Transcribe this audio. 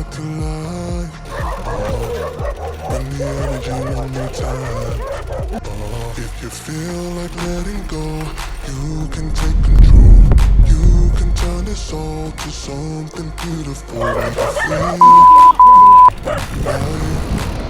back to life. Bring the energy one more time. If you feel like letting go, you can take control. You can turn this all to something beautiful. When you feel right.